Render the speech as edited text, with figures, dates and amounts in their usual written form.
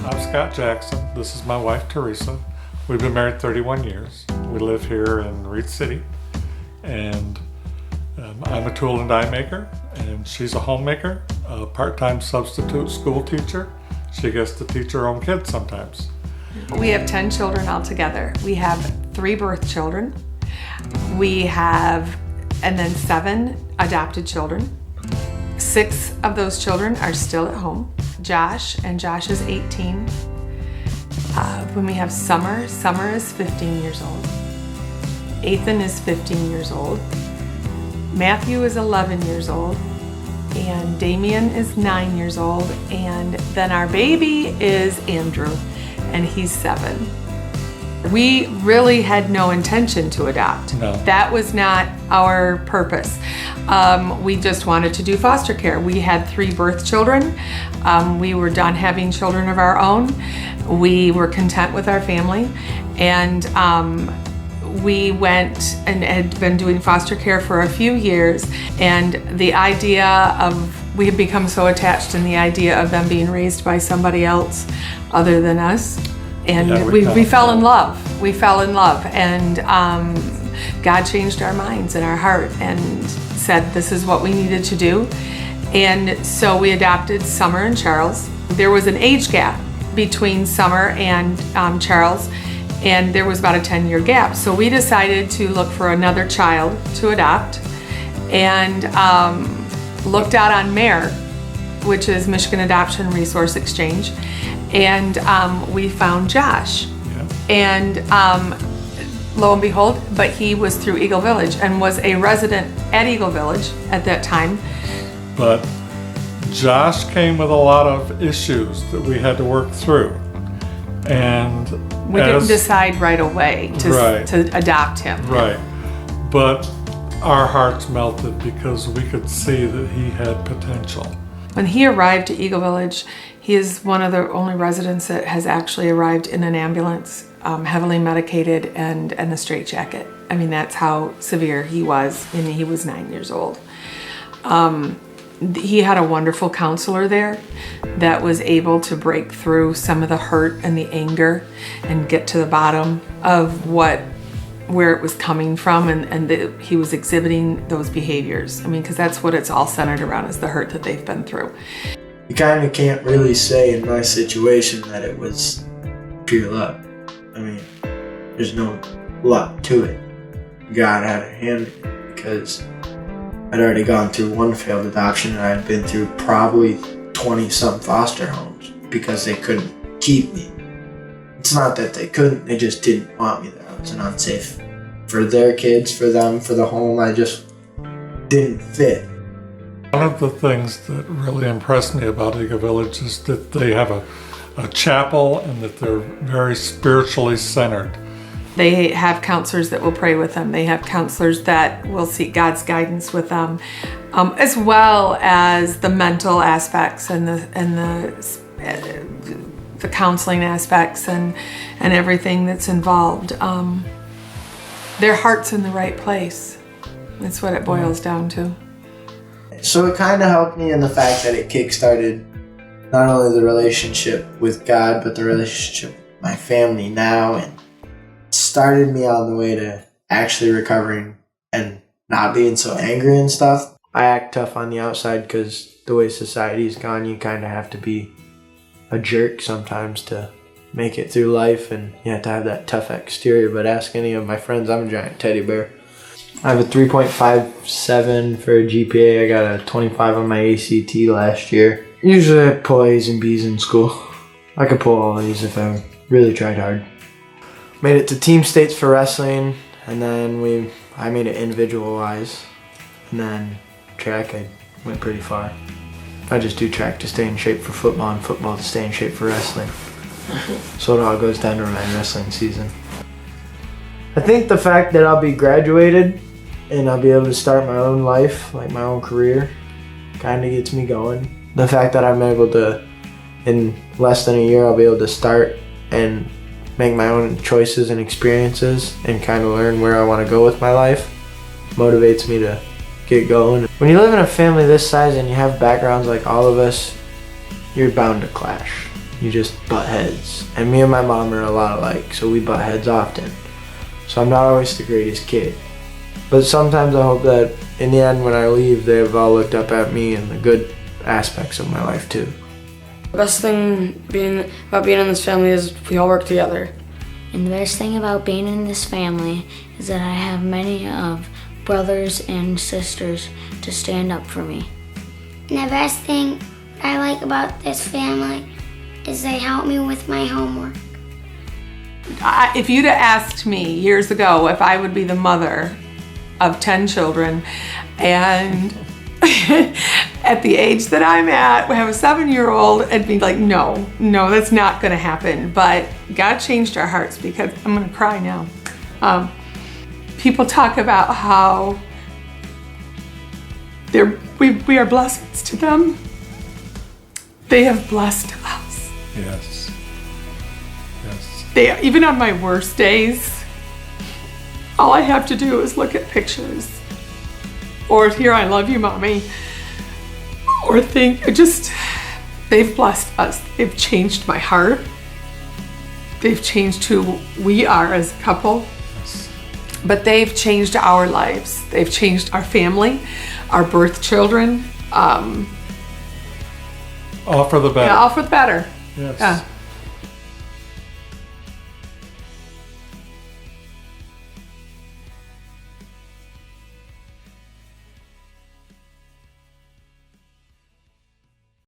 I'm Scott Jackson. This is my wife, Theresa. We've been married 31 years. We live here in Reed City, and I'm a tool and die maker, and she's a homemaker, a part-time substitute school teacher. She gets to teach her own kids sometimes. We have 10 children altogether. We have 3 birth children. We have, and then 7 adopted children. 6 of those children are still at home. Josh is 18. When we have Summer is 15 years old. Ethan is 15 years old. Matthew is 11 years old. And Damien is 9 years old. And then our baby is Andrew, and he's 7. We really had no intention to adopt. No. That was not our purpose. We just wanted to do foster care. We had 3 birth children. We were done having children of our own. We were content with our family. And we went and had been doing foster care for a few years. And the idea of, we had become so attached in the idea of them being raised by somebody else other than us. And yeah, we fell in love. We fell in love, and God changed our minds and our heart and said this is what we needed to do. And so we adopted Summer and Charles. There was an age gap between Summer and Charles, and there was about a 10-year gap. So we decided to look for another child to adopt, and looked out on MARE, which is Michigan Adoption Resource Exchange. And we found Josh. Yeah. And lo and behold, but he was through Eagle Village and was a resident at Eagle Village at that time. But Josh came with a lot of issues that we had to work through. And we didn't decide right away to adopt him. Right. But our hearts melted because we could see that he had potential. When he arrived at Eagle Village, he is one of the only residents that has actually arrived in an ambulance, heavily medicated and a straitjacket. I mean, that's how severe he was, and he was 9 years old. He had a wonderful counselor there that was able to break through some of the hurt and the anger and get to the bottom of where it was coming from, and that he was exhibiting those behaviors. I mean, because that's what it's all centered around, is the hurt that they've been through. You kind of can't really say in my situation that it was pure luck. I mean, there's no luck to it. God had a hand in it because I'd already gone through 1 failed adoption, and I'd been through probably 20-some foster homes because they couldn't keep me. It's not that they couldn't, they just didn't want me there. I was unsafe for their kids, for them, for the home. I just didn't fit. One of the things that really impressed me about Eagle Village is that they have a chapel and that they're very spiritually centered. They have counselors that will pray with them. They have counselors that will seek God's guidance with them, as well as the mental aspects and the counseling aspects and everything that's involved. Their heart's in the right place. That's what it boils down to. So it kind of helped me in the fact that it kick-started not only the relationship with God, but the relationship with my family now, and started me on the way to actually recovering and not being so angry and stuff. I act tough on the outside because the way society's gone, you kind of have to be a jerk sometimes to make it through life, and you have to have that tough exterior. But ask any of my friends, I'm a giant teddy bear. I have a 3.57 for a GPA. I got a 25 on my ACT last year. Usually I pull A's and B's in school. I could pull all A's if I really tried hard. Made it to team states for wrestling, and then I made it individual-wise. And then track, I went pretty far. I just do track to stay in shape for football, and football to stay in shape for wrestling. So it all goes down to my wrestling season. I think the fact that I'll be graduated and I'll be able to start my own life, like my own career, kind of gets me going. The fact that I'm able to, in less than a year, I'll be able to start and make my own choices and experiences and kind of learn where I want to go with my life motivates me to get going. When you live in a family this size and you have backgrounds like all of us, you're bound to clash. you just butt heads. And me and my mom are a lot alike, so we butt heads often. So I'm not always the greatest kid. But sometimes I hope that in the end when I leave, they've all looked up at me and the good aspects of my life too. The best thing about being in this family is we all work together. And the best thing about being in this family is that I have many of brothers and sisters to stand up for me. And the best thing I like about this family is they help me with my homework. If you'd have asked me years ago if I would be the mother of 10 children and at the age that I'm at, we have a 7-year-old, I'd be like, no, that's not gonna happen. But God changed our hearts because I'm gonna cry now. People talk about how we are blessings to them. They have blessed us. Yes. Even on my worst days, all I have to do is look at pictures or hear I love you, Mommy, or think, they've blessed us. They've changed my heart. They've changed who we are as a couple. Yes. But they've changed our lives. They've changed our family, our birth children. All for the better. Yeah, all for the better. Yes. Yeah.